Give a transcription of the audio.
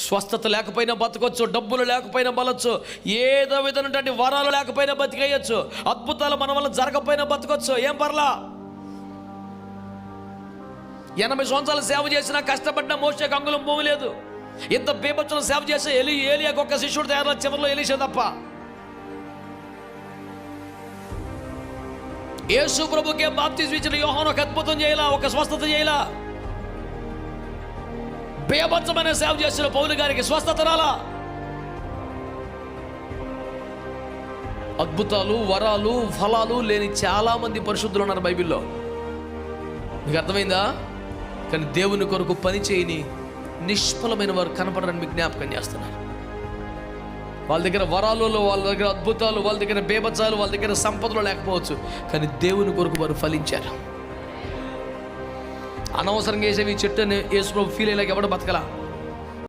స్వస్థత లేకపోయినా బతకొచ్చు, డబ్బులు లేకపోయినా బలొచ్చు, ఏదో విధమైనటువంటి వరాలు లేకపోయినా బతికేయచ్చు, అద్భుతాలు మన వల్ల జరగకపోయినా బతకొచ్చు, ఏం పర్లా. 80 సంవత్సరాలు సేవ చేసినా, కష్టపడినా మోషేకి అంగుళం భూమి లేదు. ఇంత బీభత్సన సేవ చేసే ఏలియాకు ఒక శిష్యుడు తయారు, చివరిలో ఎలీషా తప్ప. యేసు ప్రభుకే బాప్తిజం ఇచ్చిన యోహాను ఒక అద్భుతం చేయలా, ఒక స్వస్థత చేయలా. బీభత్సమైన సేవ చేసిన పౌలు గారికి స్వస్థత రాలా. అద్భుతాలు, వరాలు, ఫలాలు లేని చాలా మంది పరిశుద్ధులు ఉన్నారు బైబిల్లో. మీకు అర్థమైందా? కానీ దేవుని కొరకు పని చేయని నిష్ఫలమైన వారు కనపడరని మీకు జ్ఞాపకం చేస్తున్నారు. వాళ్ళ దగ్గర వరాలు, వాళ్ళ దగ్గర అద్భుతాలు, వాళ్ళ దగ్గర బేబత్సాలు, వాళ్ళ దగ్గర సంపదలు లేకపోవచ్చు, కానీ దేవుని కొరకు వారు ఫలించారు. అనవసరంగా వేసేవి చెట్టు అని యేసు ప్రభు ఫీల్ అయ్యేలాగా ఎవడు బతకలా.